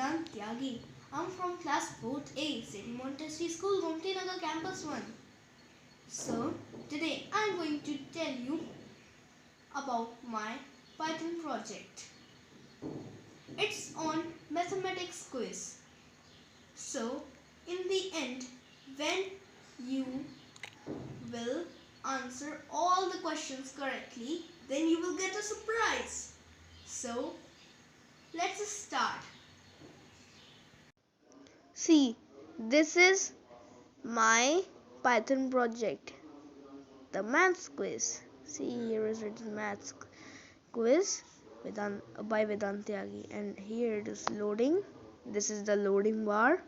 Vedant Tyagi. I'm from class 4th A, City Montessori School, Gomti Nagar Campus 1. So, today I'm going to tell you about my Python project. It's on mathematics quiz. So, in the end, when you will answer all the questions correctly, then you will get a surprise. So, let's start. See, this is my Python project, the maths quiz. See, here is written maths quiz by Vedant Tyagi, and here it is loading. This is the loading bar.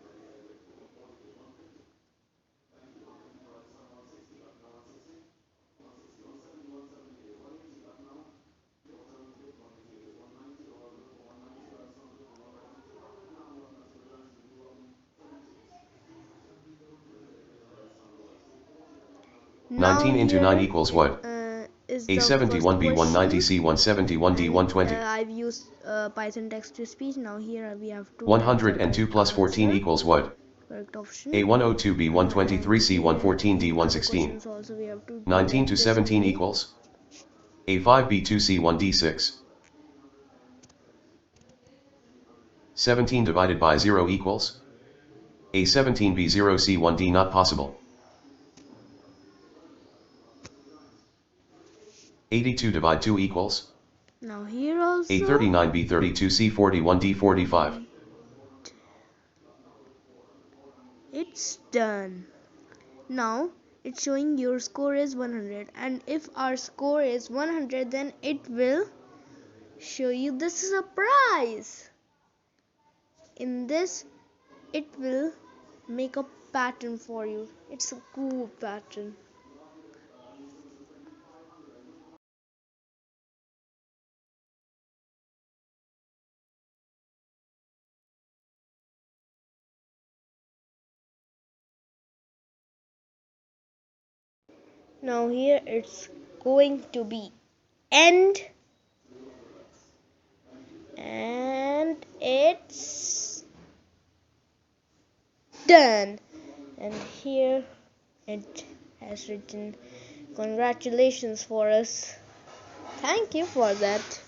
Now 19 into 9 equals what? Is A71, B190, C171, D120. I've used Python text to speech. Now here we have two 102 plus 14 equals what? correct option. A102, B123, C114, D116. Also we have to 19 to 17 equals A5, B2, C1, D6. 17 divided by 0 equals A17, B0, C1, D. Not possible. 82 divide 2 equals Now here also A39, B32, C41, D45. it's done. Now it's showing your score is 100, and if our score is 100, then it will show you this surprise. In this, it will make a pattern for you. It's a cool pattern. Now here it's going to be end, and it's done. And here it has written congratulations for us. Thank you for that.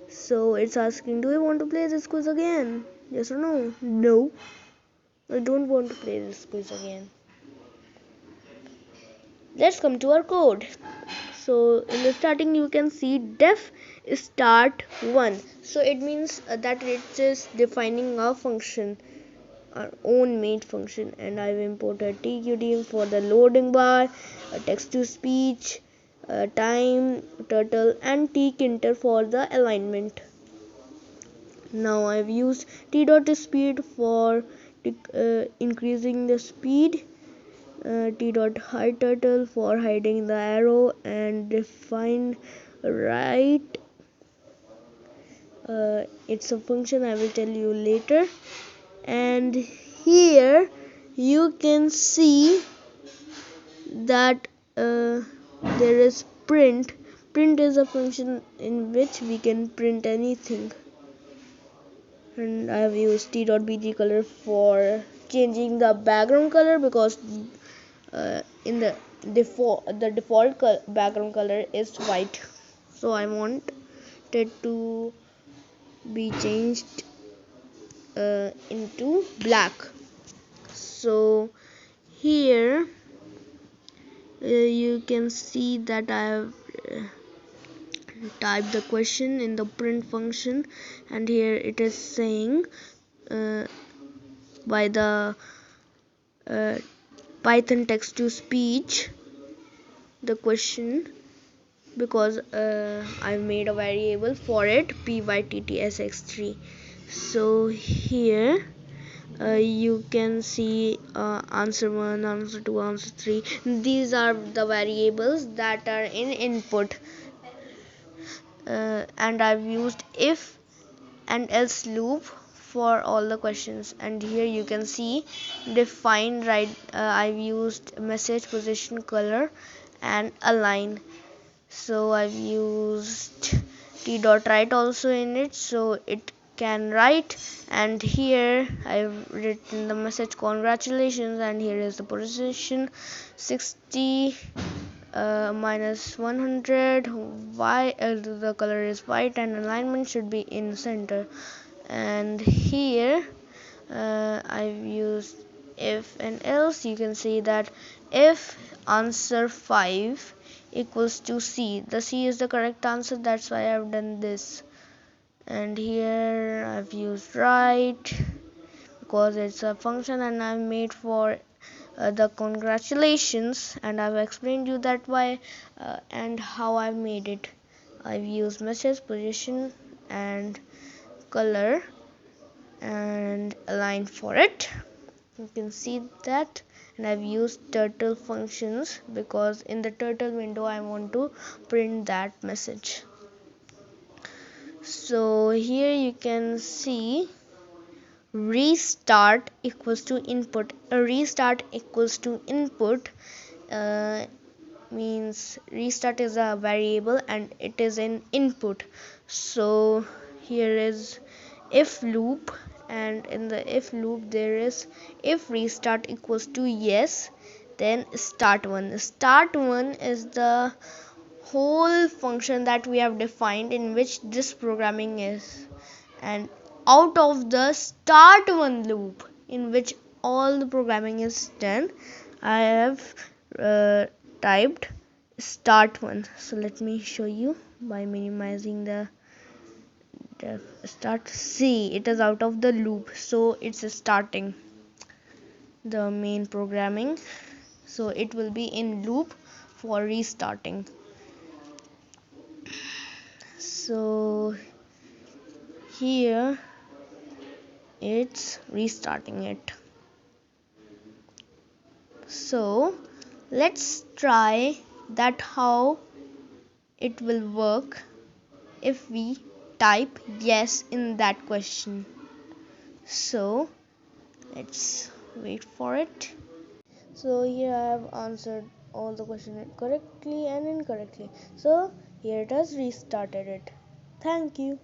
So it's asking, do you want to play this quiz again? Yes or no? No, I don't want to play this quiz again. Let's come to our code. So in the starting you can see def start 1. So it means that it is defining a function, our own made function, and I've imported tqt for the loading bar, text to speech, time, turtle, and tkinter for the alignment. Now I've used t.speed for increasing the speed, t.hideTurtle for hiding the arrow, and define right. It's a function I will tell you later. And here you can see that there is print. Print is a function in which we can print anything, and I have used t.bg color for changing the background color, because in the default background color is white, so I want it to be changed into black. So here you can see that I have typed the question in the print function, and here it is saying by the Python text to speech the question, because I've made a variable for it, pyttsx3. So here you can see answer 1, answer 2, answer 3. These are the variables that are in input, and I've used if and else loop for all the questions. And here you can see define right. I've used message, position, color, and align. So I've used t.write also in it, so it can write. And here I've written the message congratulations, and here is the position 60 minus 100. The color is white and alignment should be in center. And here I've used if and else. You can see that if answer 5 equals to C, the C is the correct answer, that's why I've done this. And here I've used write because it's a function and I've made for the congratulations, and I've explained you that why and how I've made it. I've used message position and color and align for it. You can see that. And I've used turtle functions because in the turtle window I want to print that message. So here you can see restart equals to input. A restart equals to input means restart is a variable and it is an input. So here is if loop, and in the if loop there is if restart equals to yes, then start one. Start one is the whole function that we have defined in which this programming is, and out of the start one loop in which all the programming is done, I have typed start one. So let me show you by minimizing the start. See, it is out of the loop, so it's starting the main programming, so it will be in loop for restarting. So here it's restarting it. So let's try that how it will work if we type yes in that question. So let's wait for it. So here I have answered all the questions correctly and incorrectly. So here it has restarted it. Thank you.